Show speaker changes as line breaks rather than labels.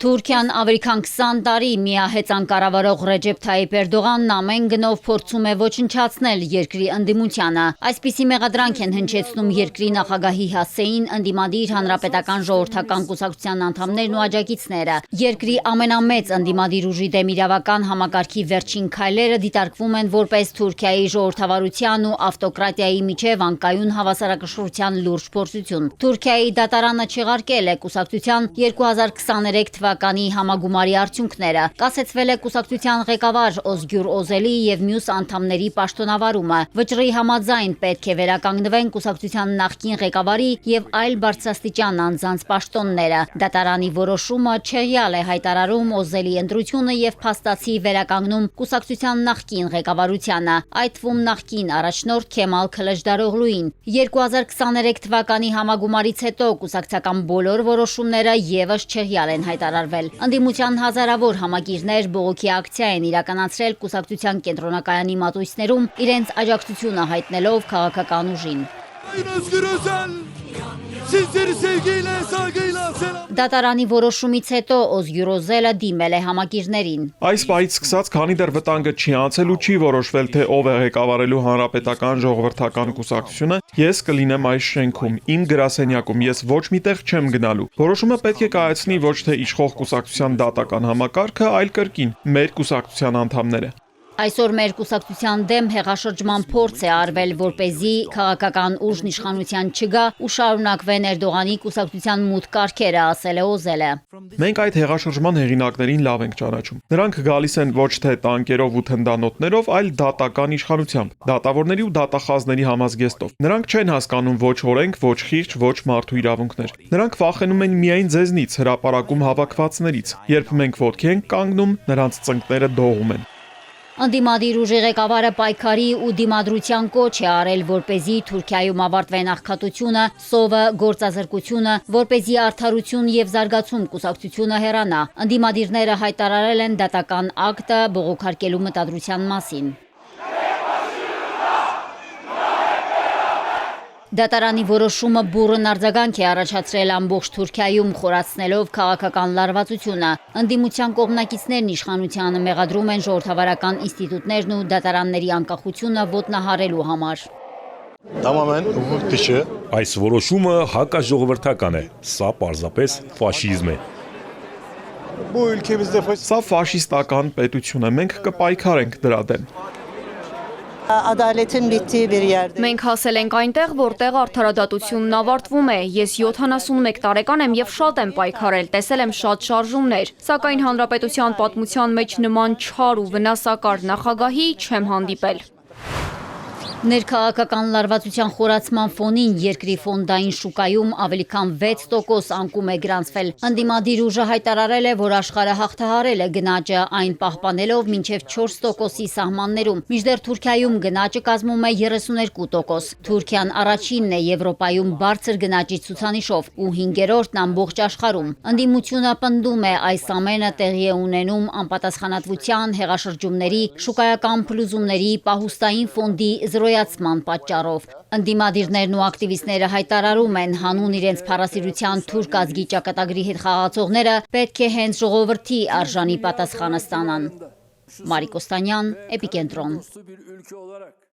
Թուրքիան ավելի քան 20 տարի միահեծան կառավարող Ռեջեփ Թայիփ Էրդողանն ամեն գնով փորձում է ոչնչացնել երկրի ընդդիմությանը։ Այսպիսի մեղադրանք են հնչեցնում երկրի նախագահի հասցեին ընդդիմադիր հանրապետական ժողովրդական կուսակցության անդամներն ու աջակիցները։ Երկրի ամենամեծ ընդդիմադիր ուժի դեմ իրավական համակարգի վերջին քայլերը դիտարկվում են որպես Թուրքիայի ժողովրդավարության ու ավտոկրատիայի միջև անկայուն հավասարակշռության լուրջ փորձություն։ Թուրքիայի դատարանը չեղարկել է կուսակցության 2023 թվականի համագումարի արդյունքները, կասեցվել է կուսակցության ղեկավար Օզգյուր Օզելի եւ մյուս անդամների պաշտոնավարումը։ Վճռի համաձայն պետք է վերականգնվեն կուսակցության նախկին ղեկավարի եւ այլ բարձրաստիճան անձանց պաշտոնները։ Դատարանի որոշումը չեղյալ է հայտարարում Օզելի ընտրությունը եւ փաստացի վերականգնում կուսակցության նախկին ղեկավարությանը, այդ թվում նախկին առաջնորդ Քեմալ Քլեջդարօղլուին։ 2023 թվականի համագումարից հետո կուսակցական բոլոր որոշումները եւս չեղյալ են հայտարարվել։ Ընդդիմության հազարավոր համագիրներ բողոքի ակցիա են իրականացրել կուսակցության կենտրոնակայանի մատույցներում, իրենց աջակցությունը հայտնելով քաղաքական ուժին։ Դատարանի որոշումից հետո Օզգյուր Օզելը դիմել է համակիրներին։
Այս պահից սկսած, քանի դեռ վտանգը չի անցել ու չի որոշվել, թե ով է ղեկավարելու հանրապետական ժողովրդական կուսակցությունը, ես կլինեմ այս շենքում, իմ գրասենյակում, ես ոչ միտեղ չեմ գնալու։ Որոշումը պետք է կայացնի ոչ թե իշխող կուսակցության դատական համակարգը, այլ կրկին մեր կուսակցության անդամները։
Այսօր մեր կուսակցության դեմ հեղաշրջման փորձ է արվել, որպեսզի քաղաքական ուժն իշխանության չգա ու շարունակվեն Էրդողանի կուսակցության մութ կարգերը, ասել է Օզելը։
Մենք այդ հեղաշրջման հեղինակներին լավ ենք ճանաչում։ Նրանք գալիս են ոչ թե տանկերով ու թնդանոթներով, այլ դատական իշխանությամբ, դատավորների ու դատախազների համազգեստով։ Նրանք չեն հասկանում ոչ օրենք, ոչ խիղճ, ոչ մարդու իրավունքներ։ Նրանք վախենում են միայն ձեզնից, հրապարակում հավաքվածներից։ Երբ մենք ոտքի ենք կանգնում, նրանց ծնկները դողում են։
Ընդդիմադիր ուժի ղեկավարը պայքարի ու դիմադրության կոչ է արել, որպեսզի Թուրքիայում ավարտվեն աղքատությունը, սովը, գործազրկությունը, որպեսզի արդարություն եւ զարգացում կուսակցությունը հեռանա։ Ընդդիմադիրները հայտարարել են դատական ակտը բողոքարկելու մտադրության մասին։ Դատարանի որոշումը բուռն արձագանք է առաջացրել ամբողջ Թուրքիայում, խորացնելով քաղաքական լարվածությունը։ Ընդդիմության կողմնակիցներն իշխանությանը մեղադրում են ժողովրդավարական ինստիտուտներն ու դատարանների անկախությունը ոտնահարելու համար։
Այս որոշումը հակաժողովրդական է, սա պարզապես ֆաշիզմ է։
Սա ֆաշիստական պետություն է, մենք կպայքարենք դրա դեմ։
Մենք հասել ենք այնտեղ, որտեղ արդարադատությունն ավարտվում է։ Ես 71 տարեկան եմ եւ շատ եմ պայքարել, տեսել եմ շատ շարժումներ, սակայն հանրապետության պատմության մեջ նման չար ու վնասակար նախագահի չեմ հանդիպել։
Ներքաղաքական լարվածության խորացման ֆոնին երկրի ֆոնդային շուկայում ավելի քան 6% անկում է գրանցվել։ Ընդդիմադիր ուժը հայտարարել է, որ աշխարհը հաղթահարել է գնաճը, այն պահպանելով մինչև 4%-ի սահմաններում, մինչդեռ Թուրքիայում գնաճը կազմում է 32%։ Թուրքիան առաջինն է Եվրոպայում բարձր գնաճի ցուցանիշով ու 5-րդն ամբողջ աշխարհում։ Ընդդիմությունը պնդում է, այս ամենը տեղի է ունենում անպատասխանատվության, հեղաշրջումների, շուկայական փլուզումների, պահուստային ֆոնդի զրոյացման պատճառով։ Ընդդիմադիրներն ու ակտիվիստները հայտարարում են, հանուն իրենց փառասիրության թուրք ազգի ճակատագրի հետ խաղացողները պետք է հենց ժողովրդի արժանի պատասխանը ստանան։ Մարիկ Օստանյան, Էպիկենտրոն։